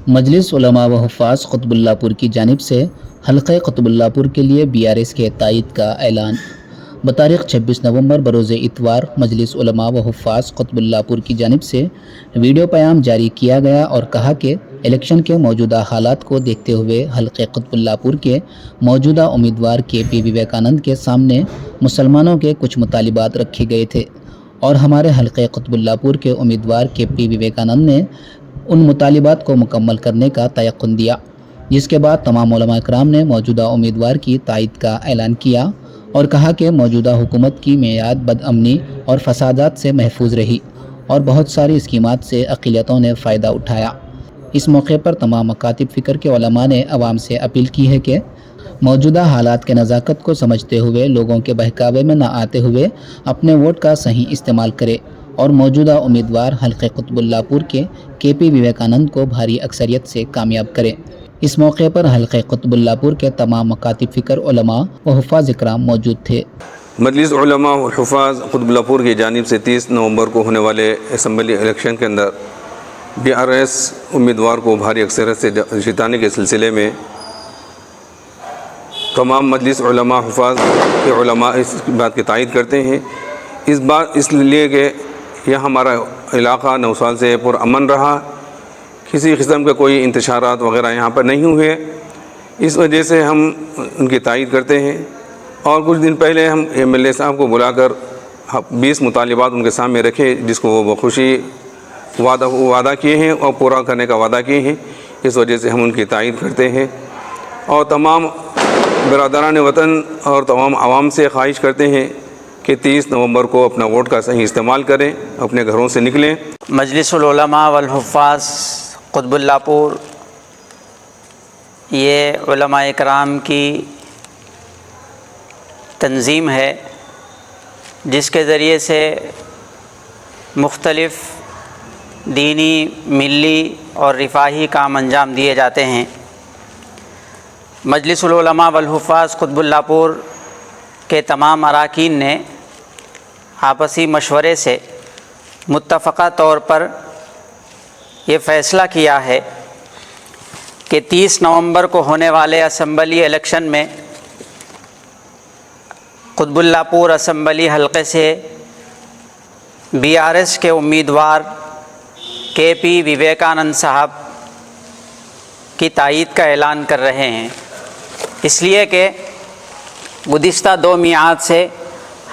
مجلس علماء و حفاظ قطب اللہ پور کی جانب سے حلقہ قطب اللہ پور کے لیے BRS کے تائید کا اعلان۔ بتاریخ 26 نومبر بروز اتوار مجلس علماء و حفاظ قطب اللہ پور کی جانب سے ویڈیو پیام جاری کیا گیا اور کہا کہ الیکشن کے موجودہ حالات کو دیکھتے ہوئے حلقہ قطب اللہ پور کے موجودہ امیدوار KP وویکانند کے سامنے مسلمانوں کے کچھ مطالبات رکھے گئے تھے اور ہمارے حلقہ قطب اللہ پور کے امیدوار KP وویکانند نے ان مطالبات کو مکمل کرنے کا تیقن دیا، جس کے بعد تمام علماء اکرام نے موجودہ امیدوار کی تائید کا اعلان کیا اور کہا کہ موجودہ حکومت کی میعاد بدامنی اور فسادات سے محفوظ رہی اور بہت ساری اسکیمات سے اقلیتوں نے فائدہ اٹھایا۔ اس موقع پر تمام مکاتب فکر کے علماء نے عوام سے اپیل کی ہے کہ موجودہ حالات کے نزاکت کو سمجھتے ہوئے لوگوں کے بہکاوے میں نہ آتے ہوئے اپنے ووٹ کا صحیح استعمال کرے اور موجودہ امیدوار حلقہ قطب اللہ پور کے KP وویکانند کو بھاری اکثریت سے کامیاب کرے۔ اس موقع پر حلقہ قطب اللہ پور کے تمام مکاتب فکر علماء و حفاظ اکرام موجود تھے۔ مجلس علماء و حفاظ قطب اللہ پور کی جانب سے 30 نومبر کو ہونے والے اسمبلی الیکشن کے اندر BRS امیدوار کو بھاری اکثریت سے جتانے کے سلسلے میں تمام مجلس علماء حفاظ کے علماء اس بات کی تائید کرتے ہیں، اس لیے کہ یہ ہمارا علاقہ 9 سال سے پرامن رہا، کسی قسم کے کوئی انتشارات وغیرہ یہاں پر نہیں ہوئے، اس وجہ سے ہم ان کی تائید کرتے ہیں۔ اور کچھ دن پہلے ہم MLA صاحب کو بلا کر 20 مطالبات ان کے سامنے رکھے، جس کو وہ بخوشی وعدہ کیے ہیں اور پورا کرنے کا وعدہ کیے ہیں، اس وجہ سے ہم ان کی تائید کرتے ہیں اور تمام برادران وطن اور تمام عوام سے خواہش کرتے ہیں کہ 30 نومبر کو اپنا ووٹ کا صحیح استعمال کریں، اپنے گھروں سے نکلیں۔ مجلس العلماء والحفاظ قطب اللہ پور یہ علماء اکرام کی تنظیم ہے جس کے ذریعے سے مختلف دینی، ملی اور رفاہی کام انجام دیے جاتے ہیں۔ مجلس العلماء والحفاظ قطب اللہ پور کے تمام اراکین نے آپسی مشورے سے متفقہ طور پر یہ فیصلہ کیا ہے کہ 30 نومبر کو ہونے والے اسمبلی الیکشن میں قطب اللہ پور اسمبلی حلقے سے BRS کے امیدوار KP وویکانند صاحب کی تائید کا اعلان کر رہے ہیں، اس لیے کہ گزشتہ 2 میعاد سے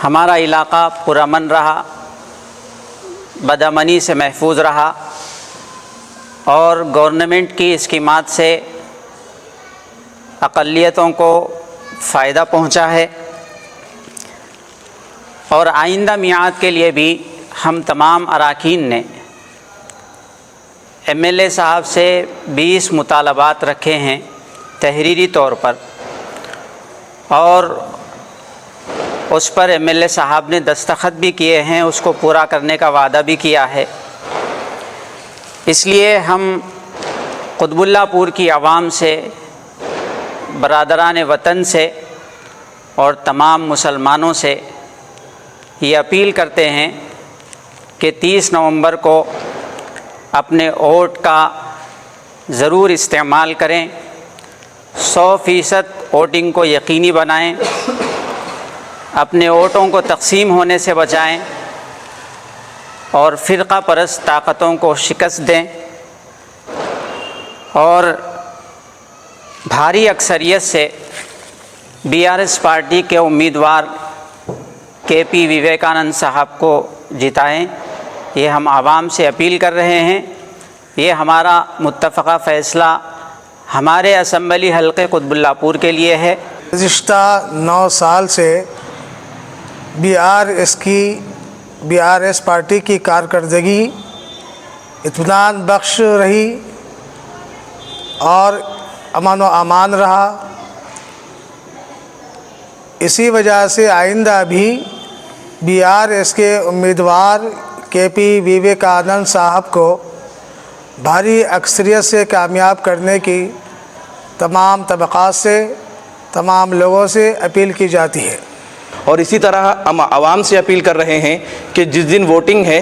ہمارا علاقہ پرامن رہا، بدامنی سے محفوظ رہا اور گورنمنٹ کی اسکیمات سے اقلیتوں کو فائدہ پہنچا ہے، اور آئندہ میعاد کے لیے بھی ہم تمام اراکین نے MLA صاحب سے 20 مطالبات رکھے ہیں تحریری طور پر، اور اس پر MLA صاحب نے دستخط بھی کیے ہیں، اس کو پورا کرنے کا وعدہ بھی کیا ہے۔ اس لیے ہم قطب اللہ پور کی عوام سے، برادران وطن سے اور تمام مسلمانوں سے یہ اپیل کرتے ہیں کہ 30 نومبر کو اپنے ووٹ کا ضرور استعمال کریں، 100% ووٹنگ کو یقینی بنائیں، اپنے ووٹوں کو تقسیم ہونے سے بچائیں اور فرقہ پرست طاقتوں کو شکست دیں اور بھاری اکثریت سے BRS پارٹی کے امیدوار KP وویکانند صاحب کو جتائیں۔ یہ ہم عوام سے اپیل کر رہے ہیں، یہ ہمارا متفقہ فیصلہ ہمارے اسمبلی حلقے قطب اللہ پور کے لیے ہے۔ گزشتہ 9 سال سے BRS پارٹی کی کارکردگی اطمینان بخش رہی اور امن و امان رہا، اسی وجہ سے آئندہ بھی BRS کے امیدوار KP وویکانند صاحب کو بھاری اکثریت سے کامیاب کرنے کی تمام طبقات سے، تمام لوگوں سے اپیل کی جاتی ہے۔ اور اسی طرح ہم عوام سے اپیل کر رہے ہیں کہ جس دن ووٹنگ ہے